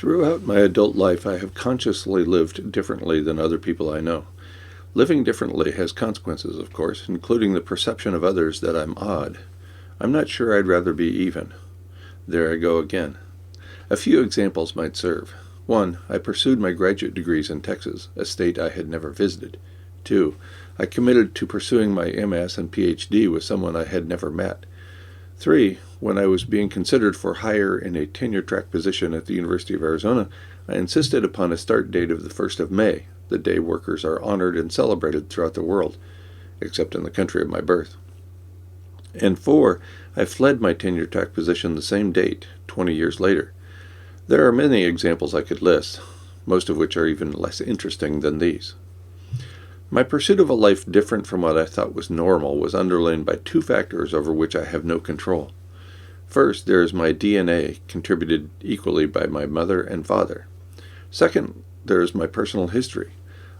Throughout my adult life, I have consciously lived differently than other people I know. Living differently has consequences, of course, including the perception of others that I'm odd. I'm not sure I'd rather be even. There I go again. A few examples might serve. 1. I pursued my graduate degrees in Texas, a state I had never visited. 2. I committed to pursuing my MS and PhD with someone I had never met. 3. When I was being considered for hire in a tenure-track position at the University of Arizona, I insisted upon a start date of the 1st of May, the day workers are honored and celebrated throughout the world, except in the country of my birth. And 4. I fled my tenure-track position the same date, 20 years later. There are many examples I could list, most of which are even less interesting than these. My pursuit of a life different from what I thought was normal was underlain by two factors over which I have no control. First, there is my DNA, contributed equally by my mother and father. Second, there is my personal history.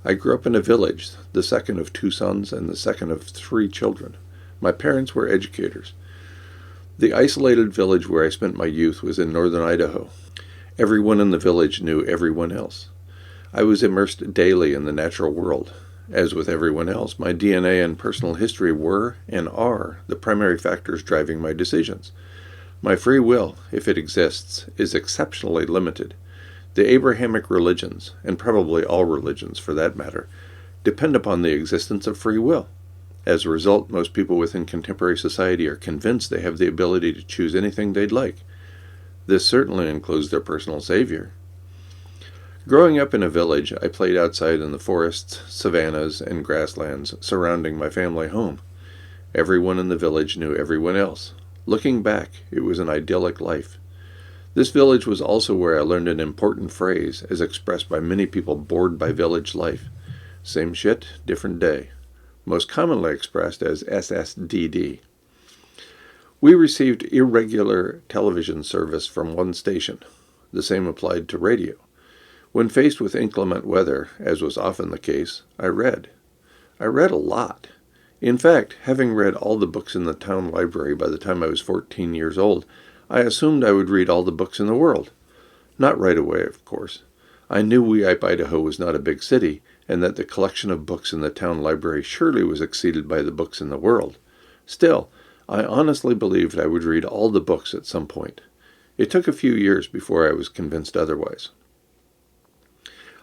I grew up in a village, the second of 2 sons and the second of 3 children. My parents were educators. The isolated village where I spent my youth was in northern Idaho. Everyone in the village knew everyone else. I was immersed daily in the natural world. As with everyone else, my DNA and personal history were and are the primary factors driving my decisions. My free will, if it exists, is exceptionally limited. The Abrahamic religions, and probably all religions for that matter, depend upon the existence of free will. As a result, most people within contemporary society are convinced they have the ability to choose anything they'd like. This certainly includes their personal savior. Growing up in a village, I played outside in the forests, savannas, and grasslands surrounding my family home. Everyone in the village knew everyone else. Looking back, it was an idyllic life. This village was also where I learned an important phrase, as expressed by many people bored by village life. Same shit, different day. Most commonly expressed as SSDD. We received irregular television service from one station. The same applied to radio. When faced with inclement weather, as was often the case, I read. I read a lot. In fact, having read all the books in the town library by the time I was 14 years old, I assumed I would read all the books in the world. Not right away, of course. I knew Weippe, Idaho was not a big city, and that the collection of books in the town library surely was exceeded by the books in the world. Still, I honestly believed I would read all the books at some point. It took a few years before I was convinced otherwise.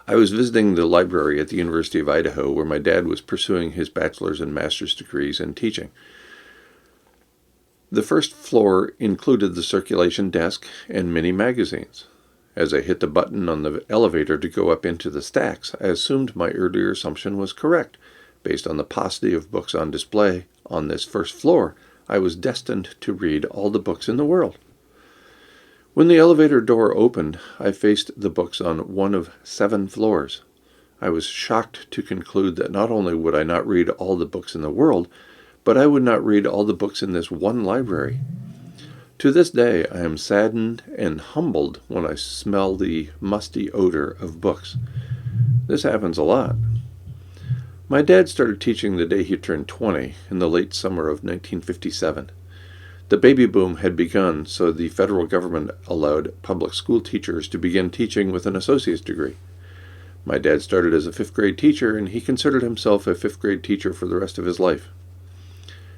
I was visiting the library at the University of Idaho, where my dad was pursuing his bachelor's and master's degrees in teaching. The first floor included the circulation desk and many magazines. As I hit the button on the elevator to go up into the stacks, I assumed my earlier assumption was correct. Based on the paucity of books on display on this first floor, I was destined to read all the books in the world. When the elevator door opened, I faced the books on one of 7 floors. I was shocked to conclude that not only would I not read all the books in the world, but I would not read all the books in this one library. To this day, I am saddened and humbled when I smell the musty odor of books. This happens a lot. My dad started teaching the day he turned 20, in the late summer of 1957. The baby boom had begun, so the federal government allowed public school teachers to begin teaching with an associate's degree. My dad started as a 5th grade teacher, and he considered himself a 5th grade teacher for the rest of his life.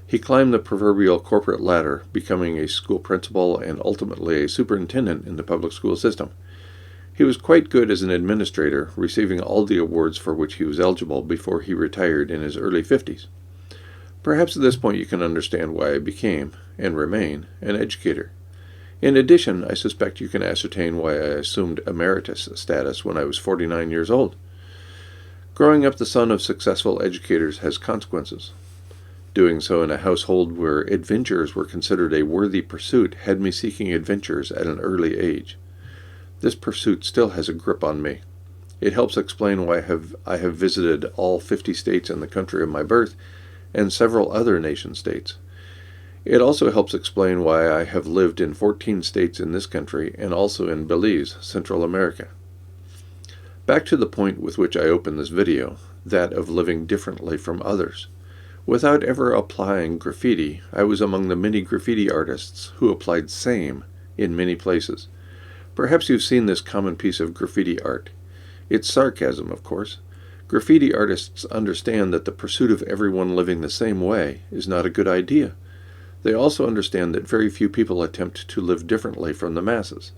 He climbed the proverbial corporate ladder, becoming a school principal and ultimately a superintendent in the public school system. He was quite good as an administrator, receiving all the awards for which he was eligible before he retired in his early 50s. Perhaps at this point you can understand why I became, and remain, an educator. In addition, I suspect you can ascertain why I assumed emeritus status when I was 49 years old. Growing up the son of successful educators has consequences. Doing so in a household where adventures were considered a worthy pursuit had me seeking adventures at an early age. This pursuit still has a grip on me. It helps explain why I have visited all 50 states in the country of my birth, and several other nation-states. It also helps explain why I have lived in 14 states in this country and also in Belize, Central America. Back to the point with which I opened this video, that of living differently from others. Without ever applying graffiti, I was among the many graffiti artists who applied same in many places. Perhaps you've seen this common piece of graffiti art. It's sarcasm, of course. Graffiti artists understand that the pursuit of everyone living the same way is not a good idea. They also understand that very few people attempt to live differently from the masses.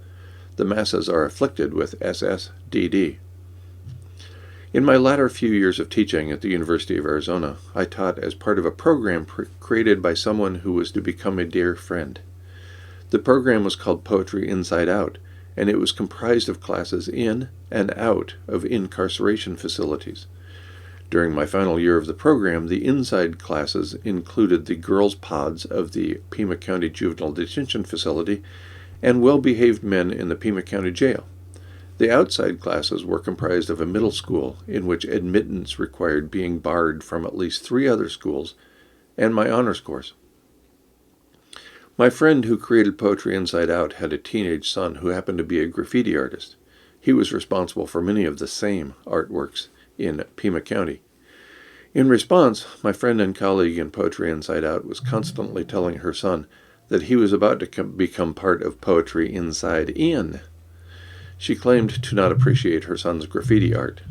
The masses are afflicted with SSDD. In my latter few years of teaching at the University of Arizona, I taught as part of a program created by someone who was to become a dear friend. The program was called Poetry Inside Out, and it was comprised of classes in and out of incarceration facilities. During my final year of the program, the inside classes included the girls' pods of the Pima County Juvenile Detention Facility and well-behaved men in the Pima County Jail. The outside classes were comprised of a middle school in which admittance required being barred from at least 3 other schools, and my honors course. My friend who created Poetry Inside Out had a teenage son who happened to be a graffiti artist. He was responsible for many of the same artworks in Pima County. In response, my friend and colleague in Poetry Inside Out was constantly telling her son that he was about to become part of Poetry Inside In. She claimed to not appreciate her son's graffiti art.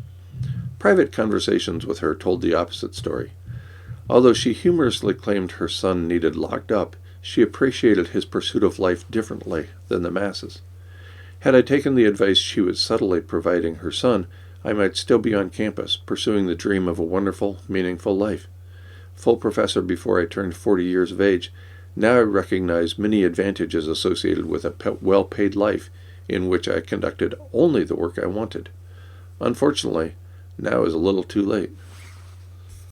Private conversations with her told the opposite story. Although she humorously claimed her son needed locked up, she appreciated his pursuit of life differently than the masses. Had I taken the advice she was subtly providing her son, I might still be on campus, pursuing the dream of a wonderful, meaningful life. Full professor before I turned 40 years of age, now I recognize many advantages associated with a well-paid life in which I conducted only the work I wanted. Unfortunately, now is a little too late.